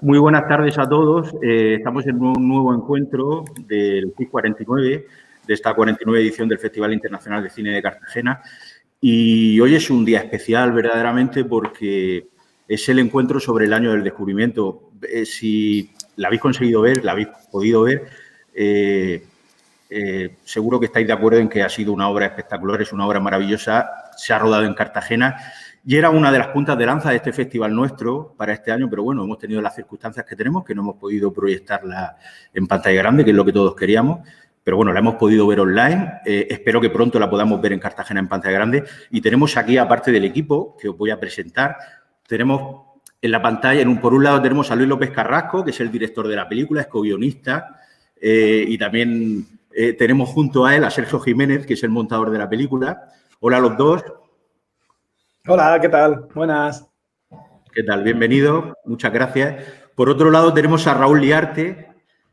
Muy buenas tardes a todos. Estamos en un nuevo encuentro del CIC 49, de esta 49 edición del Festival Internacional de Cine de Cartagena. Y hoy es un día especial verdaderamente porque es el encuentro sobre el año del descubrimiento. Si la habéis conseguido ver, la habéis podido ver, seguro que estáis de acuerdo en que ha sido una obra espectacular, es una obra maravillosa, se ha rodado en Cartagena y era una de las puntas de lanza de este festival nuestro para este año, pero bueno, hemos tenido las circunstancias que tenemos, que no hemos podido proyectarla en pantalla grande, que es lo que todos queríamos, pero bueno, la hemos podido ver online, espero que pronto la podamos ver en Cartagena en pantalla grande y tenemos aquí, aparte del equipo que os voy a presentar, tenemos en la pantalla, por un lado tenemos a Luis López Carrasco, que es el director de la película, es co-guionista, y también tenemos junto a él a Sergio Jiménez, que es el montador de la película. Hola a los dos. Hola, ¿qué tal? Buenas. ¿Qué tal? Bienvenido. Muchas gracias. Por otro lado, tenemos a Raúl Liarte,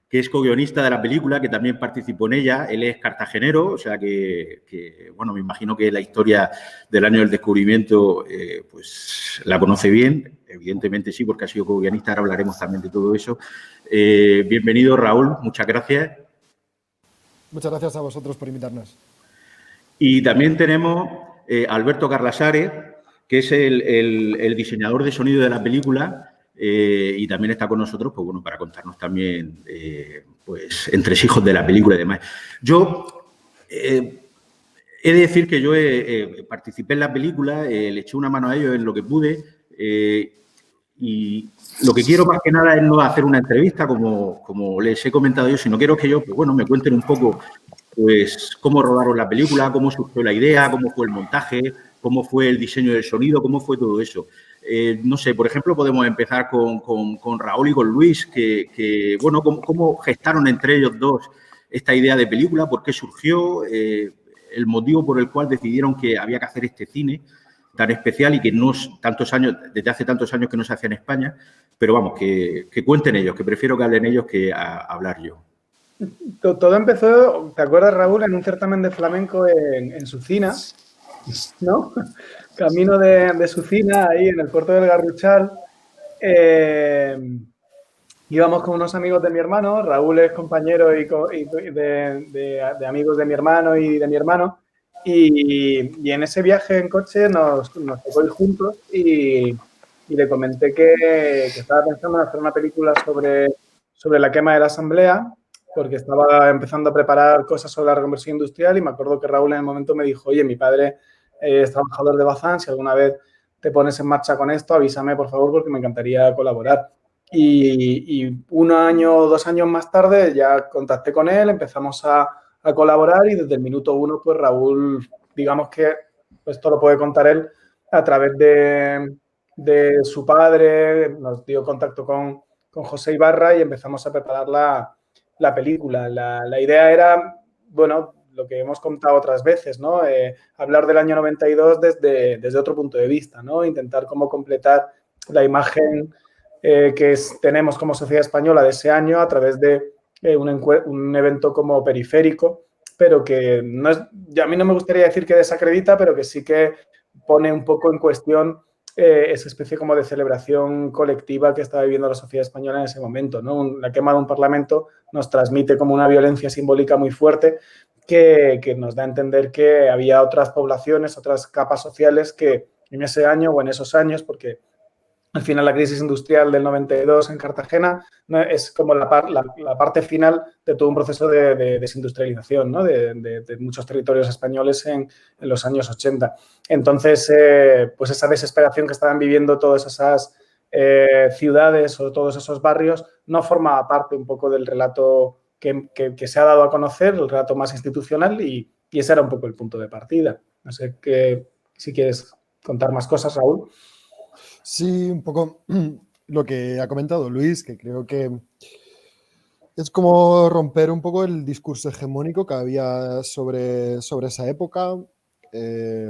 que es co-guionista de la película, que también participó en ella. Él es cartagenero, o sea que bueno, me imagino que la historia del año del descubrimiento pues la conoce bien. Evidentemente sí, porque ha sido co-guionista. Ahora hablaremos también de todo eso. Bienvenido, Raúl. Muchas gracias. Muchas gracias a vosotros por invitarnos. Y también tenemos a Alberto Carlasare, que es el diseñador de sonido de la película y también está con nosotros, pues bueno, para contarnos también, pues, entresijos de la película y demás. Yo he de decir que yo participé en la película, le eché una mano a ellos en lo que pude y lo que quiero más que nada es no hacer una entrevista como les he comentado yo, sino quiero que ellos, pues bueno, me cuenten un poco pues cómo rodaron la película, cómo surgió la idea, cómo fue el montaje, cómo fue el diseño del sonido, cómo fue todo eso. No sé, por ejemplo, podemos empezar con Raúl y con Luis, que bueno, cómo gestaron entre ellos dos esta idea de película, por qué surgió, el motivo por el cual decidieron que había que hacer este cine tan especial y que no tantos años, desde hace tantos años que no se hacía en España, pero vamos, que cuenten ellos, que prefiero que hablen ellos que hablar yo. Todo empezó, ¿te acuerdas, Raúl, en un certamen de flamenco en Sucina, ¿no? Camino de Sucina, ahí en el puerto del Garruchal. Íbamos con unos amigos de mi hermano, Raúl es compañero de amigos de mi hermano y de mi hermano, y en ese viaje en coche nos tocó ir juntos y le comenté que estaba pensando en hacer una película sobre la quema de la asamblea, porque estaba empezando a preparar cosas sobre la reconversión industrial y me acuerdo que Raúl en el momento me dijo, oye, mi padre es trabajador de Bazán, si alguna vez te pones en marcha con esto, avísame, por favor, porque me encantaría colaborar. Y un año o 2 años más tarde ya contacté con él, empezamos a colaborar y desde el minuto 1, pues Raúl, digamos que esto lo puede contar él a través de su padre, nos dio contacto con José Ibarra y empezamos a preparar la película. La idea era, bueno, lo que hemos contado otras veces, ¿no? Hablar del año 92 desde otro punto de vista, ¿no? Intentar cómo completar la imagen que tenemos como sociedad española de ese año a través de un evento como periférico, pero que no es, a mí no me gustaría decir que desacredita, pero que sí que pone un poco en cuestión esa especie como de celebración colectiva que estaba viviendo la sociedad española en ese momento, ¿no? La quema de un parlamento nos transmite como una violencia simbólica muy fuerte que nos da a entender que había otras poblaciones, otras capas sociales que en ese año o en esos años, porque al final la crisis industrial del 92 en Cartagena es como la parte final de todo un proceso de desindustrialización, ¿no? de muchos territorios españoles en los años 80. Entonces, pues esa desesperación que estaban viviendo todas esas ciudades o todos esos barrios no formaba parte un poco del relato que se ha dado a conocer, el relato más institucional y ese era un poco el punto de partida. No sé si quieres contar más cosas, Raúl. Sí, un poco lo que ha comentado Luis, que creo que es como romper un poco el discurso hegemónico que había sobre esa época,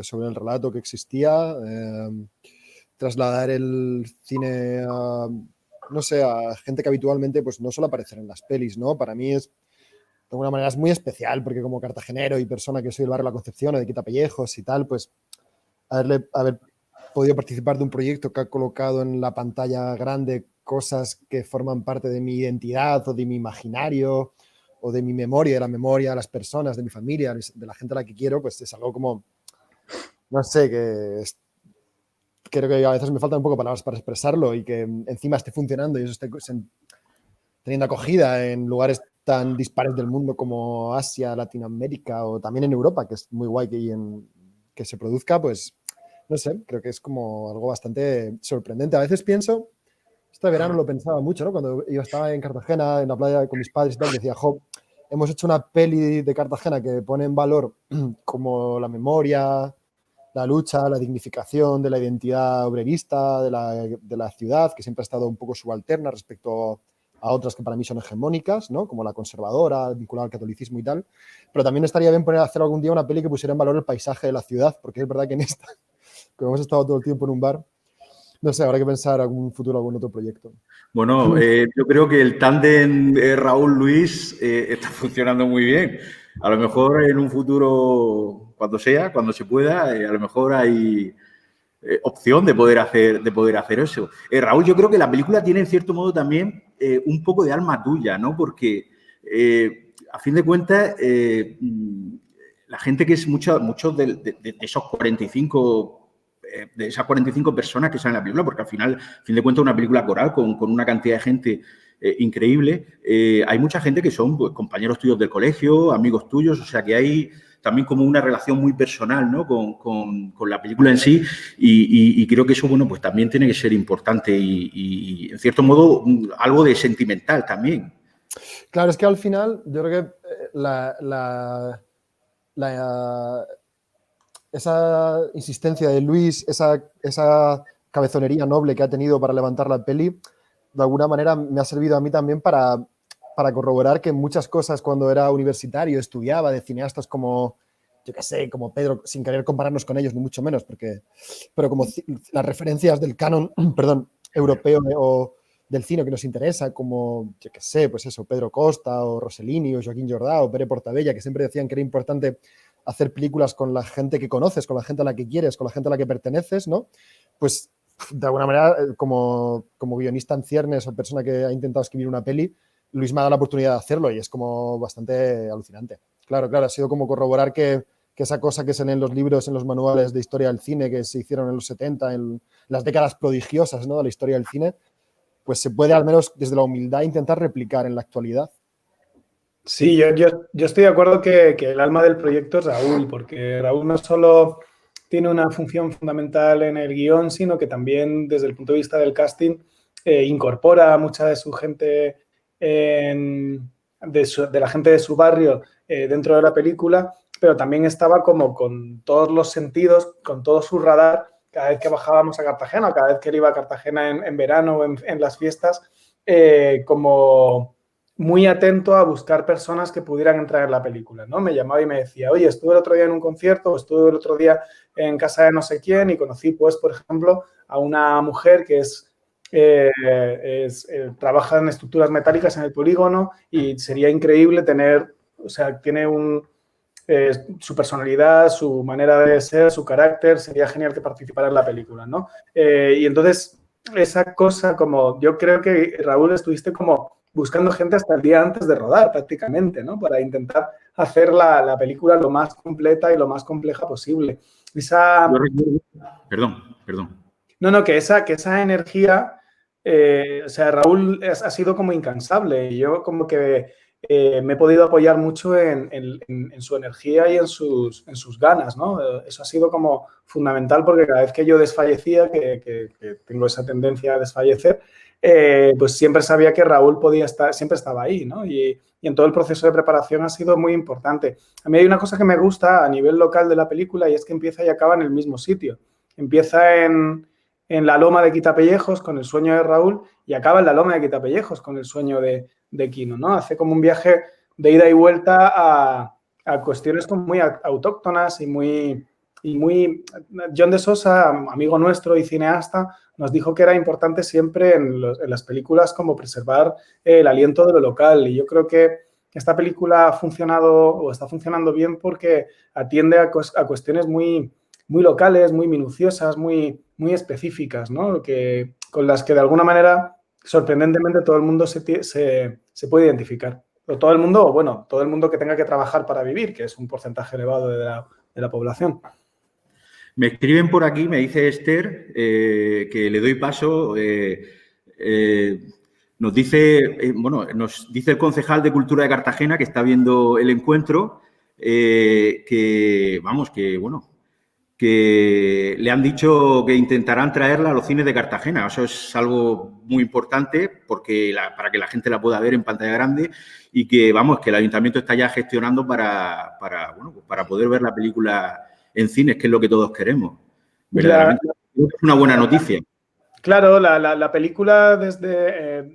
sobre el relato que existía, trasladar el cine a, no sé, a gente que habitualmente pues, no suele aparecer en las pelis, ¿no? Para mí es, de alguna manera, es muy especial, porque como cartagenero y persona que soy del barrio La Concepción o de Quitapellejos y tal, pues haber podido participar de un proyecto que ha colocado en la pantalla grande cosas que forman parte de mi identidad o de mi imaginario o de mi memoria, de la memoria de las personas, de mi familia, de la gente a la que quiero, pues es algo como, no sé, creo que a veces me faltan un poco palabras para expresarlo y que encima esté funcionando y eso esté teniendo acogida en lugares tan dispares del mundo como Asia, Latinoamérica o también en Europa, que es muy guay que se produzca, pues no sé, creo que es como algo bastante sorprendente. A veces pienso, este verano lo pensaba mucho, ¿no? Cuando yo estaba en Cartagena, en la playa con mis padres y tal, decía, jo, hemos hecho una peli de Cartagena que pone en valor como la memoria, la lucha, la dignificación de la identidad obrerista de la ciudad, que siempre ha estado un poco subalterna respecto a otras que para mí son hegemónicas, ¿no? Como la conservadora, vinculada al catolicismo y tal. Pero también estaría bien hacer algún día una peli que pusiera en valor el paisaje de la ciudad, porque es verdad que en esta, como hemos estado todo el tiempo en un bar, no sé, habrá que pensar algún futuro, algún otro proyecto. Bueno, yo creo que el tándem Raúl-Luis está funcionando muy bien. A lo mejor en un futuro, cuando se pueda, a lo mejor hay opción de poder hacer eso. Raúl, yo creo que la película tiene en cierto modo también un poco de alma tuya, ¿no? Porque a fin de cuentas la gente que es muchos de esos 45 de esas 45 personas que salen en la película, porque al final, a fin de cuentas, es una película coral con una cantidad de gente increíble. Hay mucha gente que son pues, compañeros tuyos del colegio, amigos tuyos, o sea que hay también como una relación muy personal, ¿no? con la película en sí y creo que eso, bueno, pues también tiene que ser importante y en cierto modo, algo de sentimental también. Claro, es que al final yo creo que esa insistencia de Luis, esa cabezonería noble que ha tenido para levantar la peli, de alguna manera me ha servido a mí también para corroborar que muchas cosas cuando era universitario estudiaba de cineastas como, yo qué sé, como Pedro, sin querer compararnos con ellos, ni mucho menos, pero como las referencias del canon, perdón, europeo o del cine que nos interesa, como, yo qué sé, pues eso, Pedro Costa o Rossellini o Joaquín Jordà o Pere Portabella, que siempre decían que era importante hacer películas con la gente que conoces, con la gente a la que quieres, con la gente a la que perteneces, ¿no? Pues, de alguna manera, como guionista en ciernes o persona que ha intentado escribir una peli, Luis me ha dado la oportunidad de hacerlo y es como bastante alucinante. Claro, ha sido como corroborar que esa cosa que se lee en los libros, en los manuales de historia del cine que se hicieron en los 70, en las décadas prodigiosas, ¿no? De la historia del cine, pues se puede al menos desde la humildad intentar replicar en la actualidad. Sí, yo estoy de acuerdo que el alma del proyecto es Raúl, porque Raúl no solo tiene una función fundamental en el guión, sino que también desde el punto de vista del casting incorpora a mucha de su gente, de la gente de su barrio dentro de la película, pero también estaba como con todos los sentidos, con todo su radar, cada vez que bajábamos a Cartagena, cada vez que él iba a Cartagena en verano o en las fiestas, como muy atento a buscar personas que pudieran entrar en la película, ¿no? Me llamaba y me decía, oye, estuve el otro día en un concierto, o estuve el otro día en casa de no sé quién y conocí, pues, por ejemplo, a una mujer que trabaja en estructuras metálicas en el polígono y sería increíble tener, o sea, tiene su personalidad, su manera de ser, su carácter, sería genial que participara en la película, ¿no? Y entonces, esa cosa como, yo creo que Raúl estuviste como buscando gente hasta el día antes de rodar prácticamente, ¿no? Para intentar hacer la película lo más completa y lo más compleja posible. Perdón. No, que esa energía, o sea, Raúl ha sido como incansable y yo como que me he podido apoyar mucho en su energía y en sus ganas, ¿no? Eso ha sido como fundamental porque cada vez que yo desfallecía, que tengo esa tendencia a desfallecer, pues siempre sabía que Raúl podía estar, siempre estaba ahí, ¿no? Y en todo el proceso de preparación ha sido muy importante. A mí hay una cosa que me gusta a nivel local de la película y es que empieza y acaba en el mismo sitio. Empieza en la loma de Quitapellejos con el sueño de Raúl y acaba en la loma de Quitapellejos con el sueño de Quino, ¿no? Hace como un viaje de ida y vuelta a cuestiones como muy autóctonas y muy... John de Sosa, amigo nuestro y cineasta, nos dijo que era importante siempre en las películas como preservar el aliento de lo local y yo creo que esta película ha funcionado o está funcionando bien porque atiende a cuestiones muy locales, muy minuciosas, muy específicas, ¿no? Con las que de alguna manera sorprendentemente todo el mundo se puede identificar. O todo el mundo, bueno, todo el mundo que tenga que trabajar para vivir, que es un porcentaje elevado de la población. Me escriben por aquí, me dice Esther, que le doy paso. Nos dice el concejal de Cultura de Cartagena, que está viendo el encuentro, que le han dicho que intentarán traerla a los cines de Cartagena. Eso es algo muy importante para que la gente la pueda ver en pantalla grande y que el ayuntamiento está ya gestionando para poder ver la película en cines, que es lo que todos queremos. Verdaderamente es una buena noticia. Claro, la película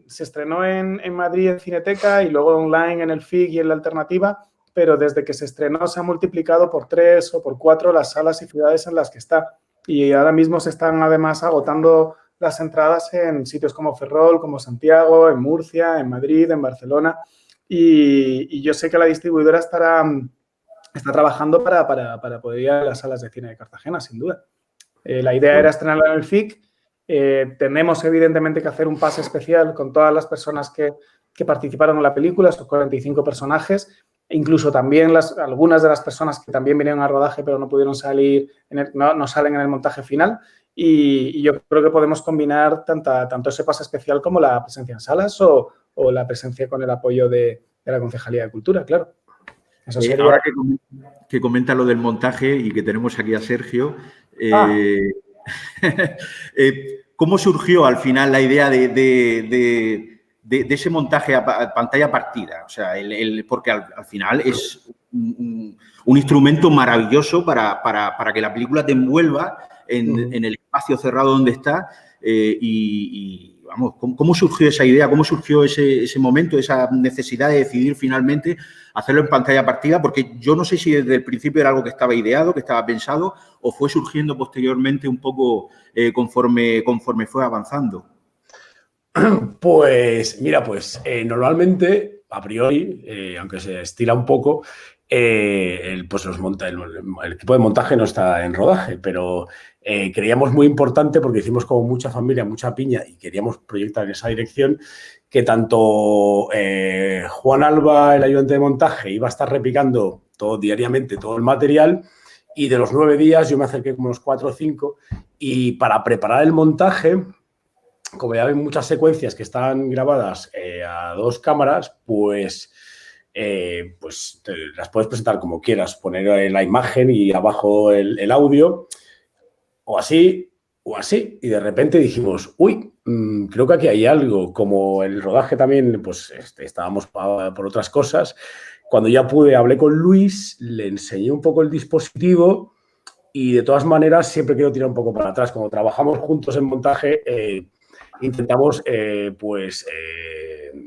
se estrenó en Madrid en Cineteca y luego online en el FIC y en la Alternativa, pero desde que se estrenó se ha multiplicado por 3 o por 4 las salas y ciudades en las que está. Y ahora mismo se están además agotando las entradas en sitios como Ferrol, como Santiago, en Murcia, en Madrid, en Barcelona. Y yo sé que la distribuidora está trabajando para poder ir a las salas de cine de Cartagena, sin duda. La idea era estrenarla en el FIC. Tenemos evidentemente que hacer un pase especial con todas las personas que participaron en la película, esos 45 personajes, incluso también algunas de las personas que también vinieron al rodaje pero no pudieron salir, no salen en el montaje final. Y yo creo que podemos combinar tanto ese pase especial como la presencia en salas o la presencia con el apoyo de la Concejalía de Cultura, claro. Eso sería... Ahora que comenta lo del montaje y que tenemos aquí a Sergio, ¿cómo surgió al final la idea de ese montaje a pantalla partida? O sea, porque al final es un instrumento maravilloso para que la película te envuelva en el espacio cerrado donde está. ¿Cómo surgió esa idea? ¿Cómo surgió ese momento, esa necesidad de decidir finalmente hacerlo en pantalla partida? Porque yo no sé si desde el principio era algo que estaba ideado, que estaba pensado, o fue surgiendo posteriormente un poco conforme fue avanzando. Pues, mira, normalmente, a priori, aunque se estila un poco, el equipo de montaje no está en rodaje, pero creíamos muy importante porque hicimos como mucha familia, mucha piña y queríamos proyectar en esa dirección que tanto Juan Alba, el ayudante de montaje, iba a estar replicando diariamente todo el material y de los 9 días yo me acerqué como unos 4 o 5 y para preparar el montaje, como ya hay muchas secuencias que están grabadas a 2 cámaras, pues las puedes presentar como quieras, poner la imagen y abajo el audio, o así, y de repente dijimos, creo que aquí hay algo, como el rodaje también, estábamos por otras cosas. Cuando ya hablé con Luis, le enseñé un poco el dispositivo y de todas maneras siempre quiero tirar un poco para atrás. Como trabajamos juntos en montaje, intentamos,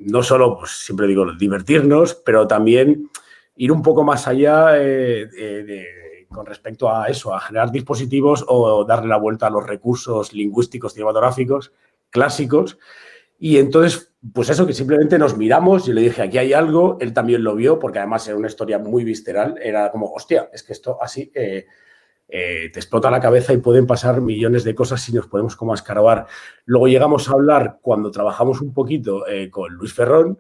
no solo, siempre digo, divertirnos, pero también ir un poco más allá con respecto a eso, a generar dispositivos o darle la vuelta a los recursos lingüísticos cinematográficos clásicos. Y entonces, eso que simplemente nos miramos, yo le dije, aquí hay algo, él también lo vio, porque además era una historia muy visceral, era como, hostia, es que esto así... te explota la cabeza y pueden pasar millones de cosas si nos podemos como escarbar. Luego llegamos a hablar, cuando trabajamos un poquito con Luis Ferrón,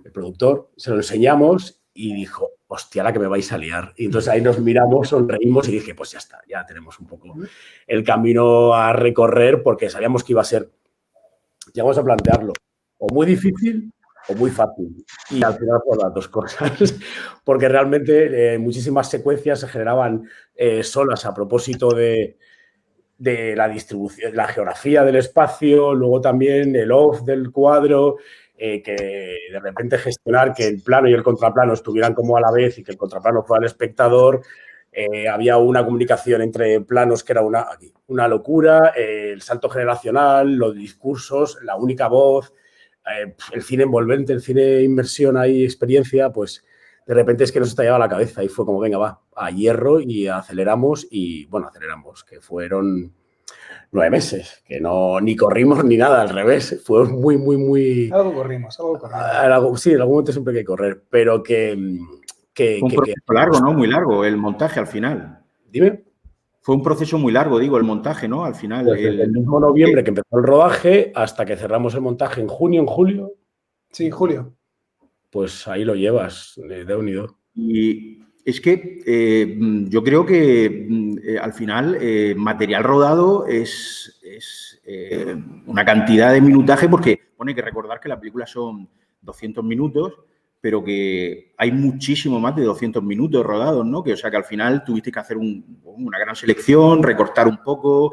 el productor, se lo enseñamos y dijo, hostia, la que me vais a liar. Y entonces ahí nos miramos, sonreímos y dije, pues ya está, ya tenemos un poco el camino a recorrer porque sabíamos que iba a ser, llegamos a plantearlo, o muy difícil o muy fácil. Y al final por las 2 cosas, porque realmente muchísimas secuencias se generaban solas a propósito de la distribución, la geografía del espacio, luego también el off del cuadro, que de repente gestionar que el plano y el contraplano estuvieran como a la vez y que el contraplano fuera el espectador. Había una comunicación entre planos que era una locura, el salto generacional, los discursos, la única voz, el cine envolvente, el cine inmersión ahí, experiencia, de repente es que nos estallaba la cabeza y fue como, venga, va, a hierro y aceleramos aceleramos, que fueron 9 meses, que no ni corrimos ni nada, al revés, fue muy... Algo corrimos. Sí, en algún momento siempre hay que correr, pero un proceso largo, ¿no? Muy largo, el montaje al final. Dime. Fue un proceso muy largo, digo, el montaje, ¿no? Al final. Desde el mismo noviembre que empezó el rodaje hasta que cerramos el montaje en junio, en julio. Sí, julio. Pues ahí lo llevas, de unido. Y es que yo creo que al final material rodado es una cantidad de minutaje, porque hay que recordar que la película son 200 minutos, pero que hay muchísimo más de 200 minutos rodados, ¿no? O sea, que al final tuviste que hacer una gran selección, recortar un poco.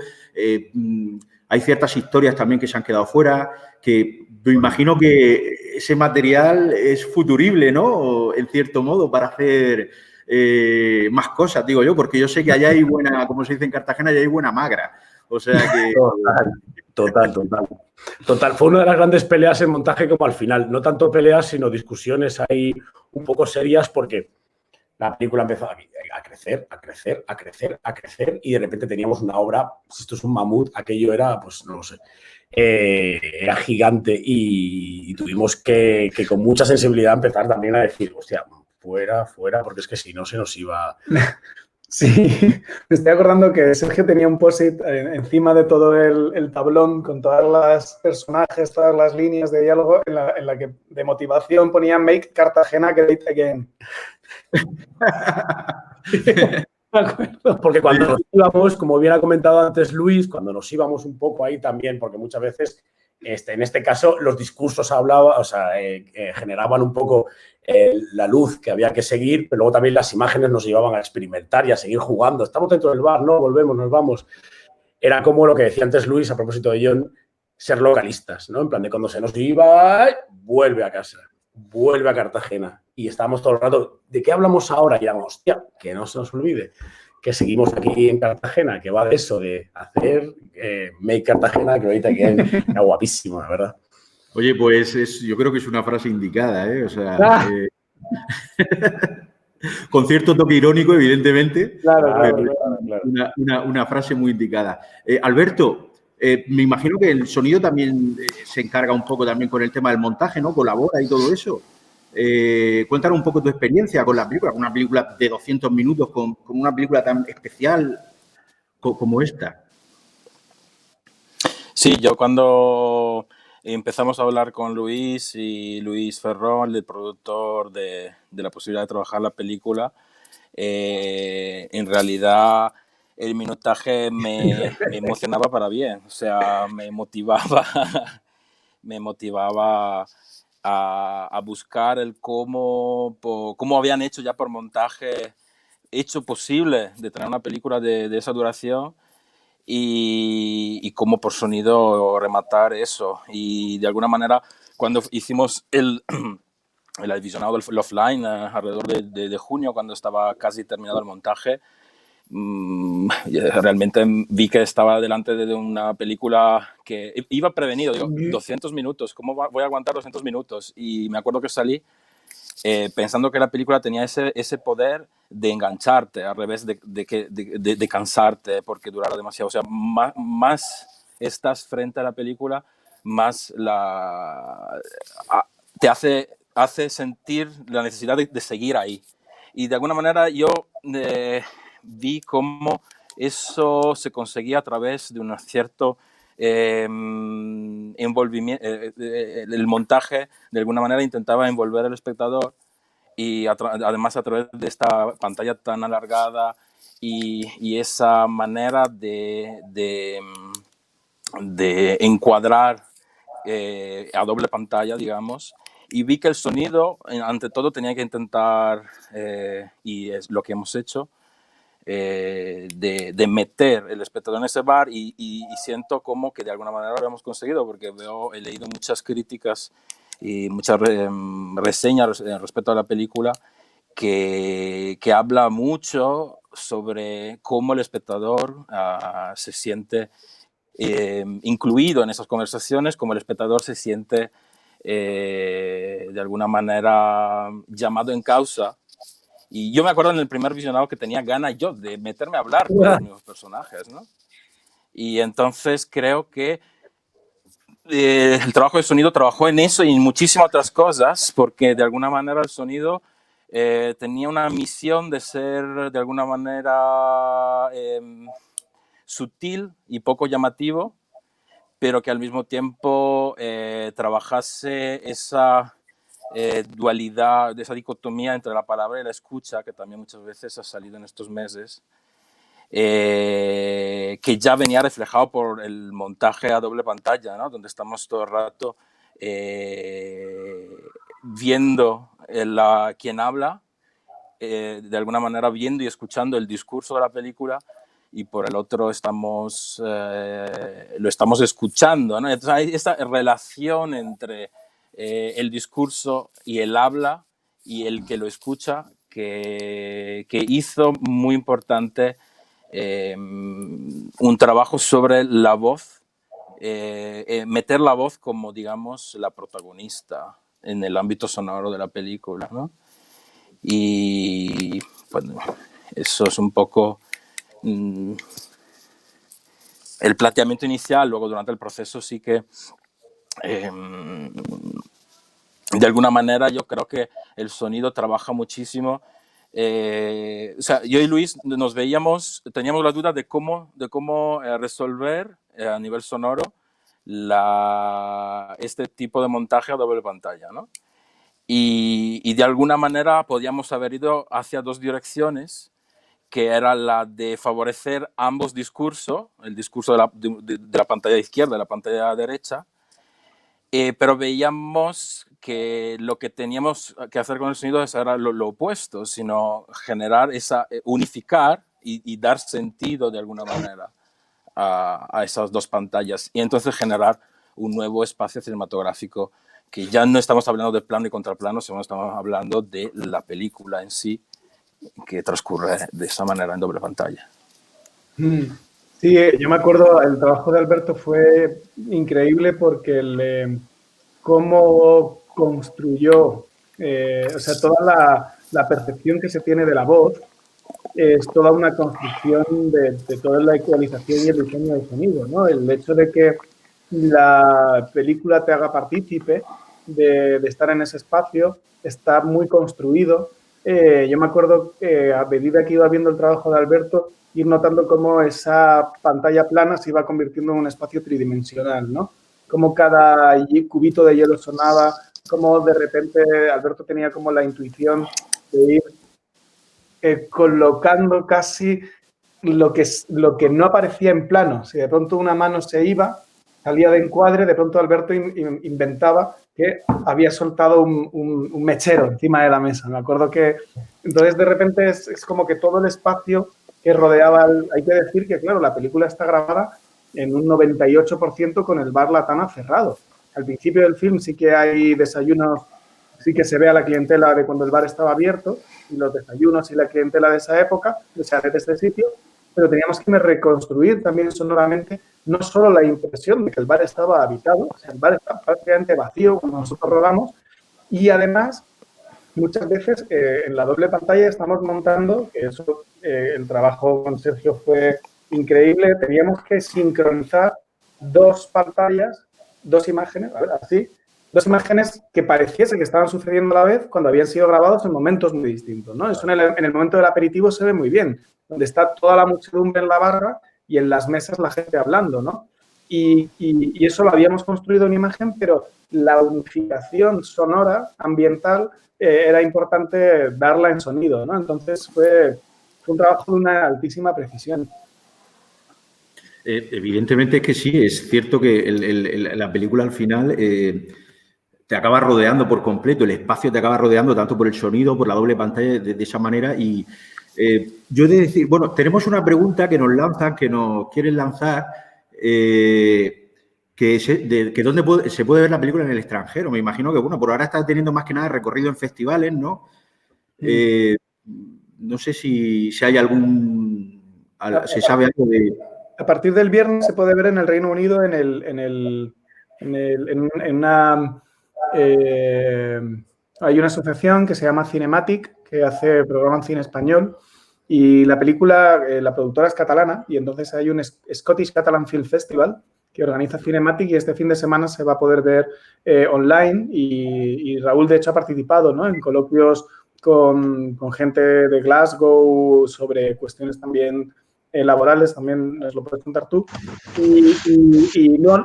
Hay ciertas historias también que se han quedado fuera, que me imagino que ese material es futurible, ¿no? En cierto modo, para hacer más cosas, digo yo, porque yo sé que allá hay buena, como se dice en Cartagena, allá hay buena magra. O sea que... Total. Fue una de las grandes peleas en montaje como al final. No tanto peleas, sino discusiones ahí un poco serias, porque la película empezó a crecer y de repente teníamos una obra, si esto es un mamut, aquello era, pues no lo sé, era gigante y tuvimos que con mucha sensibilidad empezar también a decir, hostia, fuera, porque es que si no se nos iba... Sí, me estoy acordando que Sergio tenía un post-it encima de todo el tablón con todas las personajes, todas las líneas de diálogo en la que de motivación ponía Make Cartagena Great Again. Me acuerdo. Porque cuando nos íbamos, como bien ha comentado antes Luis, cuando nos íbamos un poco ahí también, porque muchas veces, en este caso, los discursos generaban un poco la luz que había que seguir, pero luego también las imágenes nos llevaban a experimentar y a seguir jugando. Estamos dentro del bar, no, volvemos, nos vamos. Era como lo que decía antes Luis a propósito de John, ser localistas, ¿no? En plan de cuando se nos iba, vuelve a casa, vuelve a Cartagena. Y estábamos todo el rato, ¿de qué hablamos ahora? Y éramos, hostia, que no se nos olvide que seguimos aquí en Cartagena, que va de eso, de hacer Make Cartagena Great Again. Era guapísimo, la verdad. Oye, pues yo creo que es una frase indicada, ¿eh? O sea, con cierto toque irónico, evidentemente. Claro. Una frase muy indicada. Alberto, me imagino que el sonido también se encarga un poco también con el tema del montaje, ¿no? Colabora y todo eso. Cuéntanos un poco tu experiencia con la película, una película de 200 minutos, con una película tan especial como esta. Sí, yo cuando empezamos a hablar con Luis y Luis Ferrón, el productor de la posibilidad de trabajar la película, en realidad el minutaje me emocionaba para bien, o sea, me motivaba a buscar el cómo habían hecho ya por montaje, hecho posible de tener una película de esa duración. Y cómo por sonido rematar eso. Y de alguna manera, cuando hicimos el visionado del offline alrededor de junio, cuando estaba casi terminado el montaje, realmente vi que estaba delante de una película que iba prevenido. Digo, 200 minutos, ¿cómo voy a aguantar 200 minutos? Y me acuerdo que salí pensando que la película tenía ese poder de engancharte, al revés de cansarte porque durara demasiado. O sea, más estás frente a la película, más te hace sentir la necesidad de seguir ahí. Y de alguna manera yo vi cómo eso se conseguía a través de un cierto envolvimiento. El montaje de alguna manera intentaba envolver al espectador y además a través de esta pantalla tan alargada y esa manera de encuadrar a doble pantalla, digamos. Y vi que el sonido, ante todo, tenía que intentar, y es lo que hemos hecho, de meter el espectador en ese bar y siento como que de alguna manera lo hemos conseguido, porque he leído muchas críticas y muchas reseñas respecto a la película que habla mucho sobre cómo el espectador se siente incluido en esas conversaciones, cómo el espectador se siente de alguna manera llamado en causa. Y yo me acuerdo en el primer visionado que tenía ganas yo de meterme a hablar con los mismos personajes, ¿no? Y entonces creo que el trabajo de sonido trabajó en eso y en muchísimas otras cosas, porque de alguna manera el sonido tenía una misión de ser de alguna manera sutil y poco llamativo, pero que al mismo tiempo trabajase esa dualidad, esa dicotomía entre la palabra y la escucha, que también muchas veces ha salido en estos meses, que ya venía reflejado por el montaje a doble pantalla, ¿no? Donde estamos todo el rato viendo quien habla, de alguna manera viendo y escuchando el discurso de la película, y por el otro lo estamos escuchando, ¿no? Entonces hay esta relación entre el discurso y el habla y el que lo escucha que hizo muy importante un trabajo sobre la voz, meter la voz como, digamos, la protagonista en el ámbito sonoro de la película, ¿no? Y bueno, eso es un poco el planteamiento inicial. Luego, durante el proceso, sí que de alguna manera yo creo que el sonido trabaja muchísimo. O sea, yo y Luis nos veíamos, teníamos la duda de cómo resolver a nivel sonoro este tipo de montaje a doble pantalla, ¿no? Y de alguna manera podíamos haber ido hacia dos direcciones, que era la de favorecer ambos discursos, el discurso de la pantalla izquierda y la pantalla derecha, pero veíamos que lo que teníamos que hacer con el sonido era lo opuesto, sino generar unificar y dar sentido de alguna manera a esas dos pantallas, y entonces generar un nuevo espacio cinematográfico, que ya no estamos hablando de plano y contraplano, sino estamos hablando de la película en sí, que transcurre de esa manera en doble pantalla. Sí, yo me acuerdo, el trabajo de Alberto fue increíble porque cómo construyó, o sea, toda la percepción que se tiene de la voz es toda una construcción de toda la ecualización y el diseño del sonido, ¿no? El hecho de que la película te haga partícipe de estar en ese espacio está muy construido. Yo me acuerdo que a medida que iba viendo el trabajo de Alberto, ir notando cómo esa pantalla plana se iba convirtiendo en un espacio tridimensional, ¿no? Cómo cada cubito de hielo sonaba, cómo de repente Alberto tenía como la intuición de ir colocando casi lo que no aparecía en plano. Si de pronto una mano se iba, salía de encuadre, de pronto Alberto inventaba que había soltado un mechero encima de la mesa. Me acuerdo que entonces de repente es como que todo el espacio que rodeaba, hay que decir que claro, la película está grabada en un 98% con el bar Latana cerrado. Al principio del film sí que hay desayunos, sí que se ve a la clientela de cuando el bar estaba abierto, y los desayunos y la clientela de esa época, o sea, de este sitio, pero teníamos que reconstruir también sonoramente no solo la impresión de que el bar estaba habitado, o sea, el bar estaba prácticamente vacío cuando nosotros rodamos, y además muchas veces en la doble pantalla estamos montando, que eso, el trabajo con Sergio fue increíble, teníamos que sincronizar dos pantallas, dos imágenes, a ver, así, dos imágenes que pareciese que estaban sucediendo a la vez cuando habían sido grabados en momentos muy distintos, ¿no? Eso en el momento del aperitivo se ve muy bien, donde está toda la muchedumbre en la barra y en las mesas la gente hablando, ¿no? Y eso lo habíamos construido en imagen, pero la unificación sonora, ambiental, era importante darla en sonido, ¿no? Entonces fue un trabajo de una altísima precisión. Evidentemente es que sí, es cierto que la película al final te acaba rodeando por completo, el espacio te acaba rodeando tanto por el sonido, por la doble pantalla, de esa manera. Y yo he de decir, bueno, tenemos una pregunta que nos lanzan, que nos quieren lanzar, que dónde se puede ver la película en el extranjero. Me imagino que, bueno, por ahora está teniendo más que nada recorrido en festivales, ¿no? No sé si hay se sabe algo de... A partir del viernes se puede ver en el Reino Unido hay una asociación que se llama Cinematic, que hace programa en cine español, y la película, la productora es catalana, y entonces hay un Scottish Catalan Film Festival que organiza Cinematic, y este fin de semana se va a poder ver online, y Raúl de hecho ha participado, ¿no?, en coloquios con gente de Glasgow sobre cuestiones también laborales, también nos lo puedes contar tú.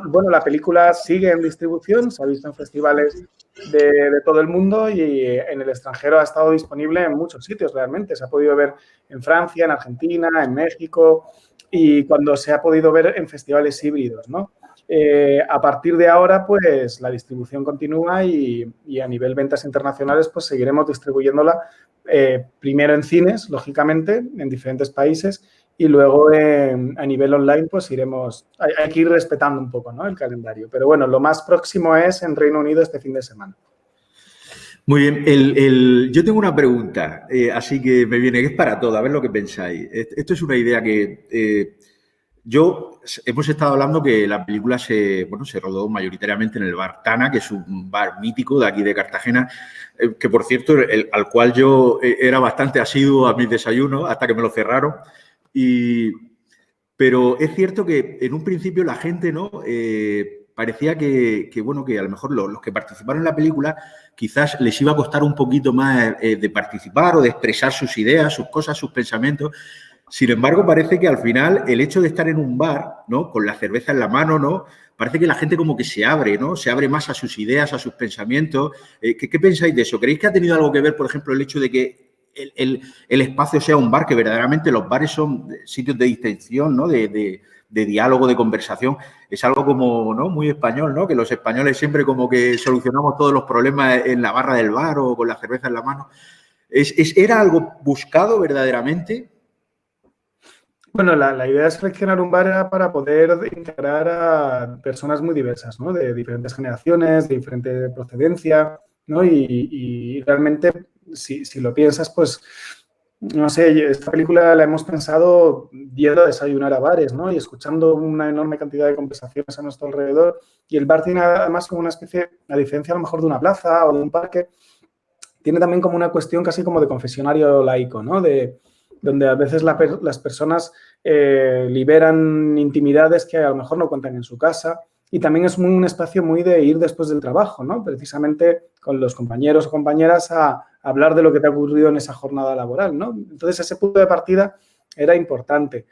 Bueno, la película sigue en distribución, se ha visto en festivales de todo el mundo y en el extranjero ha estado disponible en muchos sitios realmente. Se ha podido ver en Francia, en Argentina, en México y cuando se ha podido ver en festivales híbridos, ¿no? A partir de ahora, pues la distribución continúa y a nivel ventas internacionales, pues seguiremos distribuyéndola primero en cines, lógicamente, en diferentes países y luego a nivel online, pues iremos, hay que ir respetando un poco, ¿no? El calendario. Pero bueno, lo más próximo es en Reino Unido este fin de semana. Muy bien, yo tengo una pregunta, así que me viene, que es para todo, a ver lo que pensáis. Esto es una idea que hemos estado hablando que la película se rodó mayoritariamente en el bar Tana, que es un bar mítico de aquí de Cartagena, que por cierto, al cual yo era bastante asiduo a mis desayunos hasta que me lo cerraron. Pero es cierto que en un principio la gente, ¿no? Parecía que a lo mejor los que participaron en la película quizás les iba a costar un poquito más de participar o de expresar sus ideas, sus cosas, sus pensamientos. Sin embargo, parece que al final el hecho de estar en un bar, ¿no? Con la cerveza en la mano, ¿no? Parece que la gente como que se abre, ¿no? Se abre más a sus ideas, a sus pensamientos. ¿Qué pensáis de eso? ¿Creéis que ha tenido algo que ver, por ejemplo, el hecho de que el espacio sea un bar, que verdaderamente los bares son sitios de distensión, ¿no? De diálogo, de conversación? Es algo como, ¿no? Muy español, ¿no? Que los españoles siempre como que solucionamos todos los problemas en la barra del bar o con la cerveza en la mano. ¿Era algo buscado verdaderamente? Bueno, la idea de seleccionar un bar era para poder integrar a personas muy diversas, ¿no? De diferentes generaciones, de diferente procedencia, ¿no? Y realmente, si lo piensas, pues, no sé, esta película la hemos pensado yendo a desayunar a bares, ¿no? Y escuchando una enorme cantidad de conversaciones a nuestro alrededor. Y el bar tiene además como una especie, a diferencia a lo mejor de una plaza o de un parque, tiene también como una cuestión casi como de confesionario laico, ¿no? Donde a veces las personas liberan intimidades que a lo mejor no cuentan en su casa y también es un espacio muy de ir después del trabajo, ¿no? Precisamente con los compañeros o compañeras a hablar de lo que te ha ocurrido en esa jornada laboral, ¿no? Entonces, ese punto de partida era importante.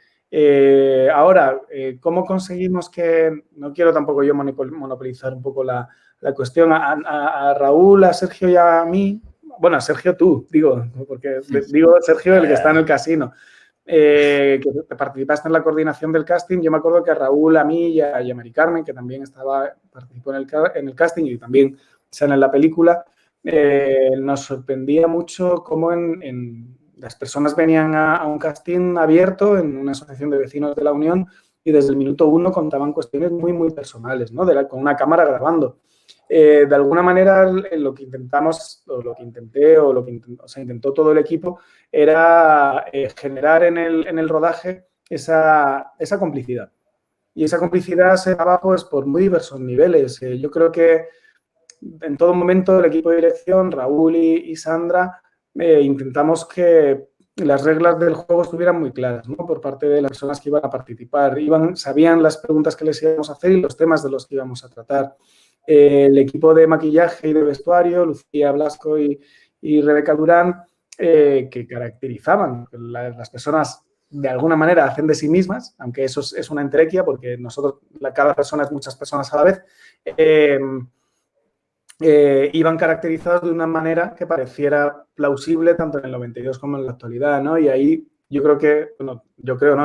Ahora, ¿cómo conseguimos que, no quiero tampoco yo monopolizar un poco la cuestión, a Raúl, a Sergio y a mí? Bueno, a Sergio tú, digo, porque digo Sergio el que está en el casino, que participaste en la coordinación del casting. Yo me acuerdo que a Raúl, a mí y a Mari Carmen, que también participó en el casting y también sale en la película, nos sorprendía mucho cómo las personas venían a un casting abierto en una asociación de vecinos de la Unión y desde el minuto 1 contaban cuestiones muy, muy personales, ¿no? Con una cámara grabando. De alguna manera, lo que intentamos, o lo que intenté, o intentó todo el equipo, era generar en el rodaje esa complicidad. Y esa complicidad se daba pues, por muy diversos niveles. Yo creo que en todo momento el equipo de dirección, Raúl y Sandra, intentamos que las reglas del juego estuvieran muy claras, ¿no? Por parte de las personas que iban a participar. Sabían las preguntas que les íbamos a hacer y los temas de los que íbamos a tratar. El equipo de maquillaje y de vestuario, Lucía Blasco y Rebeca Durán, que caracterizaban las personas de alguna manera hacen de sí mismas, aunque eso es una entelequia porque cada persona es muchas personas a la vez, iban caracterizados de una manera que pareciera plausible tanto en el 92 como en la actualidad, ¿no? Y ahí yo creo que,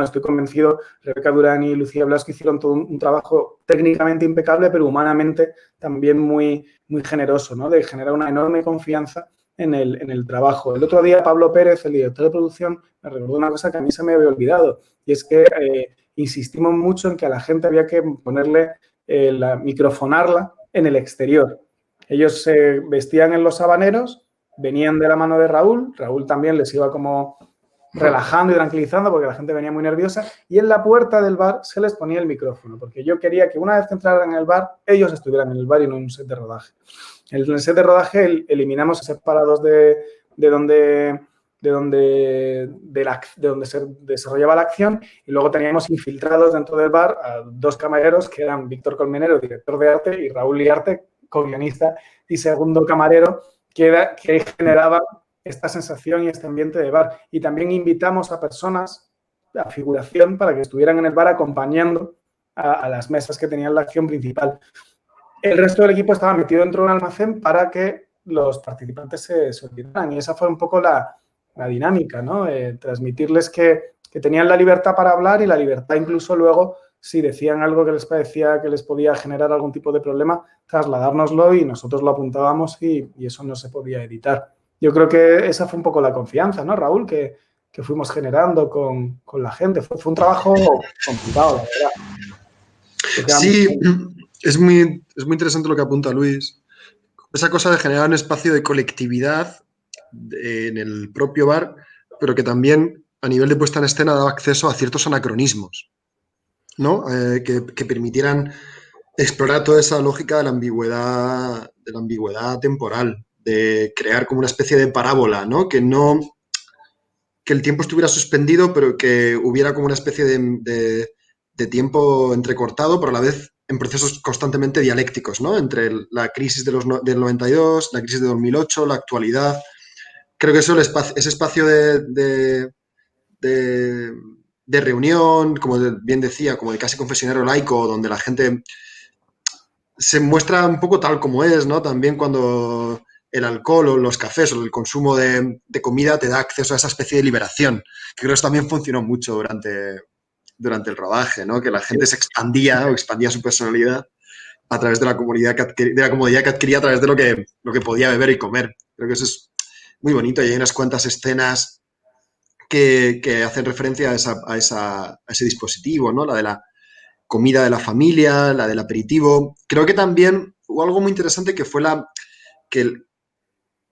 estoy convencido, Rebeca Durán y Lucía Blasco hicieron todo un trabajo técnicamente impecable, pero humanamente también muy, muy generoso, ¿no? De generar una enorme confianza en el trabajo. El otro día Pablo Pérez, el director de producción, me recordó una cosa que a mí se me había olvidado y es que insistimos mucho en que a la gente había que ponerle, microfonarla en el exterior. Ellos se vestían en los habaneros, venían de la mano de Raúl también les iba como relajando y tranquilizando porque la gente venía muy nerviosa y en la puerta del bar se les ponía el micrófono porque yo quería que una vez que entraran en el bar, ellos estuvieran en el bar y no en un set de rodaje. En el set de rodaje eliminamos separados de donde se desarrollaba la acción y luego teníamos infiltrados dentro del bar a dos camareros que eran Víctor Colmenero, director de arte, y Raúl Liarte, co-guionista y segundo camarero, que generaba esta sensación y este ambiente de bar. Y también invitamos a personas, a figuración, para que estuvieran en el bar acompañando a las mesas que tenían la acción principal. El resto del equipo estaba metido dentro de un almacén para que los participantes se olvidaran. Y esa fue un poco la dinámica, ¿no? Transmitirles que tenían la libertad para hablar y la libertad incluso luego, si decían algo que les parecía que les podía generar algún tipo de problema, trasladárnoslo y nosotros lo apuntábamos y eso no se podía editar. Yo creo que esa fue un poco la confianza, ¿no, Raúl? Que fuimos generando con la gente. Fue un trabajo complicado, la verdad. Sí, es muy interesante lo que apunta Luis. Esa cosa de generar un espacio de colectividad en el propio bar, pero que también a nivel de puesta en escena daba acceso a ciertos anacronismos, ¿no? Que permitieran explorar toda esa lógica de la ambigüedad temporal, de crear como una especie de parábola, ¿no? Que el tiempo estuviera suspendido, pero que hubiera como una especie de tiempo entrecortado, pero a la vez en procesos constantemente dialécticos, ¿no? Entre la crisis del 92, la crisis de 2008, la actualidad. Creo que eso, ese espacio de reunión, como bien decía, como de casi confesionario laico, donde la gente se muestra un poco tal como es, ¿no? También cuando el alcohol o los cafés o el consumo de comida te da acceso a esa especie de liberación, que creo que eso también funcionó mucho durante el rodaje, ¿no? Que la gente se expandía o expandía su personalidad a través de la comodidad que adquiría a través de lo que podía beber y comer. Creo que eso es muy bonito y hay unas cuantas escenas que hacen referencia a ese dispositivo, ¿no? La de la comida de la familia, la del aperitivo. Creo que también hubo algo muy interesante que fue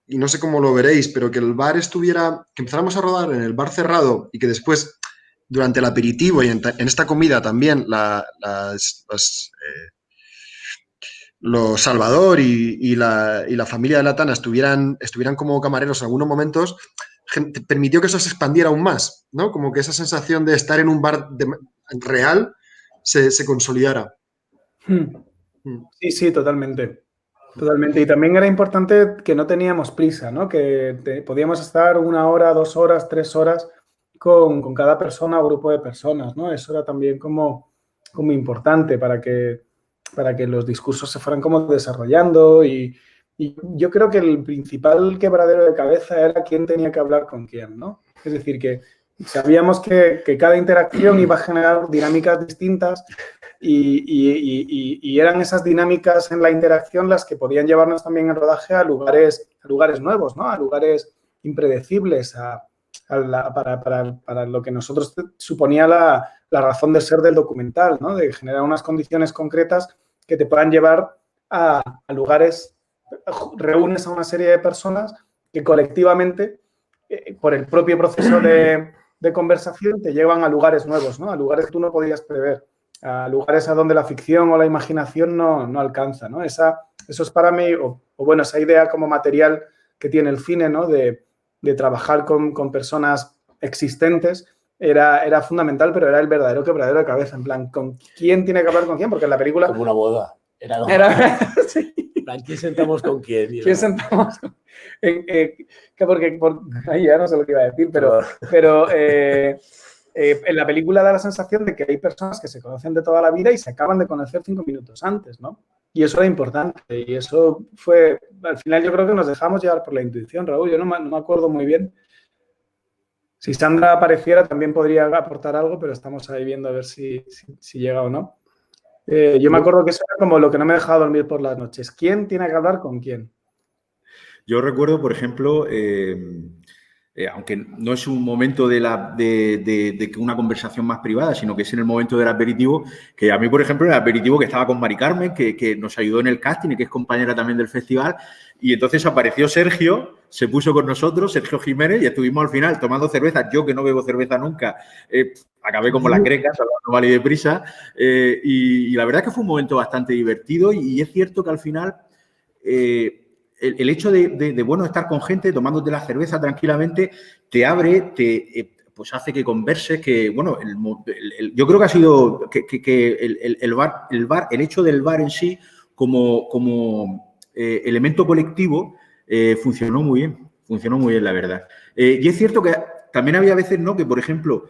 y no sé cómo lo veréis, pero que el bar que empezáramos a rodar en el bar cerrado y que después, durante el aperitivo y en esta comida también, los Salvador y la familia de Latana estuvieran como camareros en algunos momentos, permitió que eso se expandiera aún más, ¿no? Como que esa sensación de estar en un bar real se consolidara. Sí, totalmente. Totalmente. Y también era importante que no teníamos prisa, ¿no? Que podíamos estar 1 hora, 2 horas, 3 horas con cada persona o grupo de personas, ¿no? Eso era también como importante para que los discursos se fueran como desarrollando y yo creo que el principal quebradero de cabeza era quién tenía que hablar con quién, ¿no? Es decir, que sabíamos que cada interacción iba a generar dinámicas distintas y eran esas dinámicas en la interacción las que podían llevarnos también en rodaje a lugares nuevos, ¿no? A lugares impredecibles, para lo que nosotros suponía la razón de ser del documental, ¿no? De generar unas condiciones concretas que te puedan llevar a lugares, reúnes a una serie de personas que colectivamente, por el propio proceso de conversación, te llevan a lugares nuevos, ¿no? A lugares que tú no podías prever, a lugares a donde la ficción o la imaginación no alcanza, ¿no? Eso es para mí, bueno, esa idea como material que tiene el cine, ¿no? De trabajar con personas existentes era fundamental, pero era el verdadero quebradero de cabeza, en plan, ¿con quién tiene que hablar con quién? Porque en la película... Como una boda. Sí. ¿Quién sentamos con quién? ¿Quién sentamos? Ahí ya no sé lo que iba a decir, pero en la película da la sensación de que hay personas que se conocen de toda la vida y se acaban de conocer 5 minutos antes, ¿no? Y eso era importante y eso fue, al final yo creo que nos dejamos llevar por la intuición, Raúl, yo no me acuerdo muy bien. Si Sandra apareciera también podría aportar algo, pero estamos ahí viendo a ver si llega o no. Yo me acuerdo que eso era como lo que no me dejaba dormir por las noches. ¿Quién tiene que hablar con quién? Yo recuerdo, por ejemplo, aunque no es un momento de una conversación más privada, sino que es en el momento del aperitivo, que a mí, por ejemplo, el aperitivo que estaba con Mari Carmen, que nos ayudó en el casting y que es compañera también del festival, y entonces apareció Sergio, se puso con nosotros, Sergio Jiménez, y estuvimos al final tomando cerveza. Yo, que no bebo cerveza nunca, acabé como las grecas, hablando mal y deprisa, y la verdad es que fue un momento bastante divertido y es cierto que al final... el hecho de bueno, estar con gente, tomándote la cerveza tranquilamente, te abre, pues hace que converses, que, bueno, yo creo que ha sido que el hecho del bar en sí como elemento colectivo funcionó muy bien. funcionó muy bien, la verdad. Y es cierto que también había veces, ¿no? Que, por ejemplo,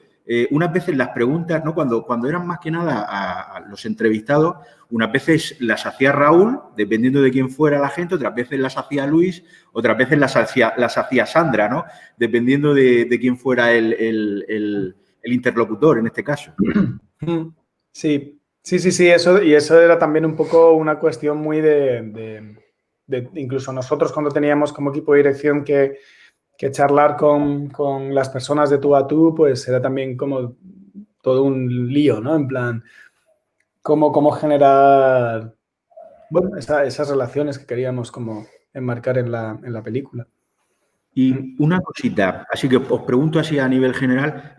unas veces las preguntas, ¿no? Cuando eran más que nada a los entrevistados, unas veces las hacía Raúl, dependiendo de quién fuera la gente, otras veces las hacía Luis, otras veces las hacía Sandra, ¿no? Dependiendo de quién fuera el interlocutor en este caso. Sí, eso era también un poco una cuestión muy de incluso nosotros cuando teníamos como equipo de dirección que charlar con las personas de tú a tú, pues era también como todo un lío, ¿no? En plan, cómo generar, bueno, esas relaciones que queríamos como enmarcar en la película. Y una cosita, así que os pregunto así a nivel general,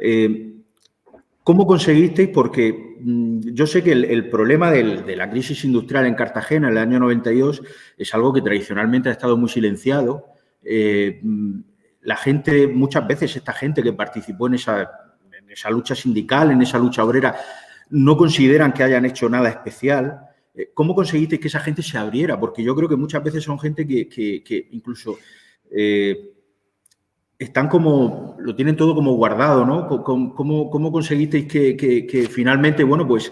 ¿cómo conseguisteis? Porque yo sé que el problema de la crisis industrial en Cartagena en el año 92 es algo que tradicionalmente ha estado muy silenciado. La gente, muchas veces esta gente que participó en esa lucha sindical, en esa lucha obrera, no consideran que hayan hecho nada especial. ¿Cómo conseguisteis que esa gente se abriera? Porque yo creo que muchas veces son gente que incluso están como, lo tienen todo como guardado, ¿no? ¿Cómo conseguisteis que finalmente, bueno, pues